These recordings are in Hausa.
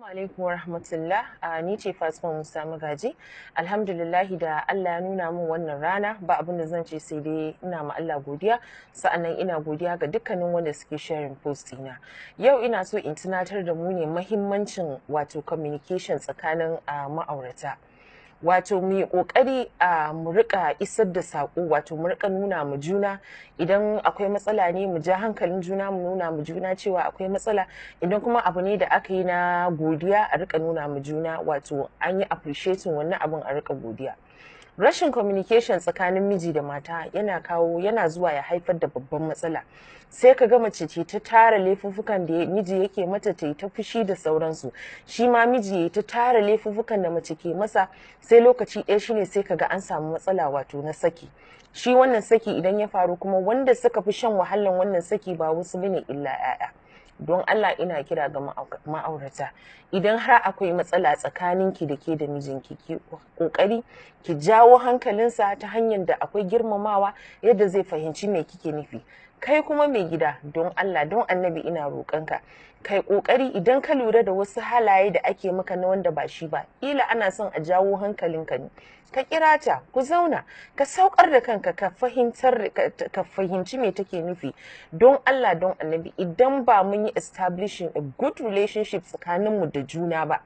Assalamu alaikum wa rahmatullah. Ni ce Fatima Musa Magaji. Alhamdulillahi da Allah ya nuna min wannan rana, ba abin da zan ce sai dai ina ma Allah godiya, sa'annan ina godiya ga dukkanin wanda suke sharing post ina. Yau ina so in tunatar da mu ne mahimmancin wato communication tsakanin ma'aurata. Wato mu yi ƙoƙari mu rika isar da saƙo, wato mu rika nuna mu juna idan akwai matsala ne, mu ja hankalin juna, mu nuna mu juna cewa akwai matsala. Idan kuma abu ne da aka yi na godiya, a rika nuna mu juna, wato an yi appreciating wannan abin, a rika godiya. Rashin communication tsakanin miji da mata yana zuwa ya haifar da babban matsala. Sai ka ga mace ce ta tara laifuffukan da miji yake mata, ta yi ta fushi da sauransu, shi ma miji ya ta tara laifuffukan da mace ke masa, sai lokaci ɗaya shine sai ka ga an samu matsala, wato na saki. Shi wannan saki idan ya faru, kuma wanda suka fi shan wahalan wannan saki ba wasu bane illa 'ya'ya. Don Allah ina kira ga ma'aurata, idan har akwai matsala tsakaninki da ke da mijinki, ki kokari ki jawo hankalinsa ta hanyar da akwai girmamawa, yadda zai fahimci me kike nufi. Kai kuma mai gida, don Allah don Annabi ina roƙonka, kai kokari idan ka lura da wasu halaye da ake maka na wanda ba shi ba, ila ana son a jawo hankalinka ne, ka kira ta, ku zauna, ka saukar da kanka, ka fahimci me take nufi. Don Allah don Annabi, idan ba mun yi establishing a good relationship tsakaninmu da juna ba,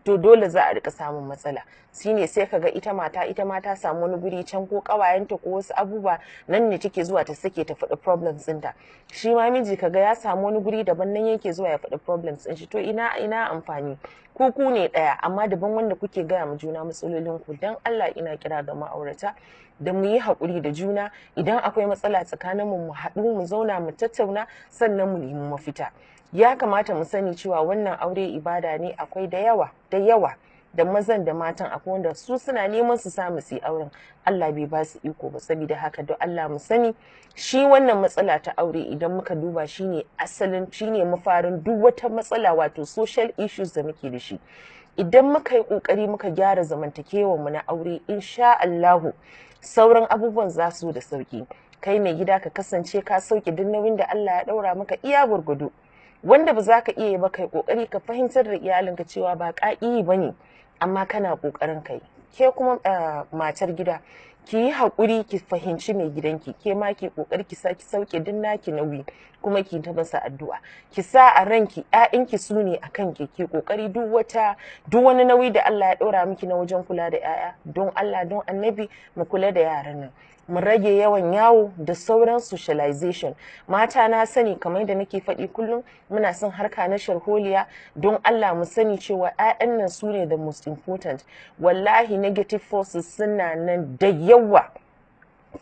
to dole za a rika samun matsala. Shine sai kaga ita ma ta samu wani guri can, ko kawayenta ko wasu abubuwa, nan ne take zuwa ta sake ta faɗi problems ɗinta. Shi ma miji kaga ya samu wani guri daban, nan yake zuwa ya faɗi problems ɗin shi. To ina amfani? Ku ne ɗaya, amma daban wanda kuke gaya ma juna matsalolin ku. Dan Allah ina kira ga ma'aurata da mu yi haƙuri da juna. Idan akwai matsala tsakaninmu, mu haɗu, mu zauna, mu tattauna, sannan mu nemi mafita. Ya kamata mu sani cewa wannan aure ibada ne. Akwai da yawa da mazan da matan, akwai wanda su suna neman su samu su yi auren, Allah bai ba su iko ba. Saboda haka don Allah mu sani, shi wannan matsala ta aure idan muka duba, shine mafarin duk wata matsala, wato social issues da muke da shi. Idan muka yi kokari muka gyara zamantakewar mu na aure, insha Allahu sauran abubuwan za su da sauki. Kai mai gida ka kasance ka sauke duk nauyin da Allah ya daura maka iya gurgudu. Wanda ba za ka iya yi ba, kai kokari ka fahimtar da iyalinka cewa ba ƙaƙi ba ne, amma kana kokarin kai. Ke kuma matar gida, ki yi haƙuri, ki fahimci mai gidanki, ke ma ki kokari ki sauke duk naki nauyi, kuma ki ta masa addu'a. Ki sa a ranki ƴaƴanki su ne akan ki kokari duk wani nauyi da Allah ya ɗora miki na wajen kula da ƴaƴa, don Allah don Annabi mu kula da yaran nan. Mu rage yawan yawo da sauran socialization. Mata na sani, kamar da nake faɗi kullum, muna son harka na sharholiya. Don Allah mu sani cewa 'ya'yan nan su ne the most important. Wallahi negative forces suna nan da yawa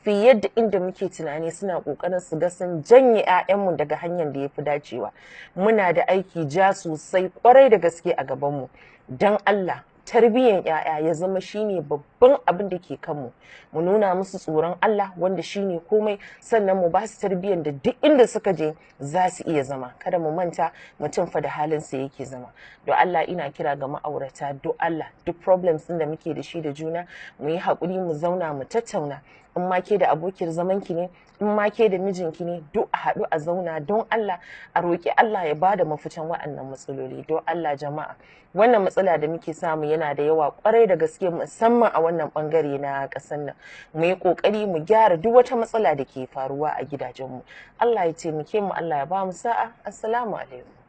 fiye da inda muke tunani. Suna ƙoƙarin su ga sun janye 'ya'yanmu daga hanyar da ya fi dacewa. Muna da aiki ja sosai ƙwarai da gaske a gabanmu. Don Allah, tarbiyyar 'ya'ya ya zama shine babban abin da ke kanmu. Mu nuna musu tsoron Allah, wanda shine komai, sannan mu ba su tarbiyyar da duk inda suka je za su iya zama. Kada mu manta, mutum fa da halinsa yake zama. Don Allah ina kira ga ma'aurata, don Allah duk problems ɗin da muke da shi da juna, mu yi haƙuri, mu zauna, mu tattauna. In ma ke da abokiyar zamanki ne, in ma ke da mijinki ne, duk a haɗu a zauna, don Allah a roƙi Allah ya bada mafitan waɗannan matsaloli. Don Allah jama'a, wannan matsala da muke samu yana da yawa ƙwarai da gaske, musamman a wannan ɓangare na ƙasar nan. Mu yi ƙoƙari mu gyara duk wata matsala da ke faruwa a gidajenmu. Allah ya taimake mu, Allah ya ba mu sa'a. Assalamu alaikum.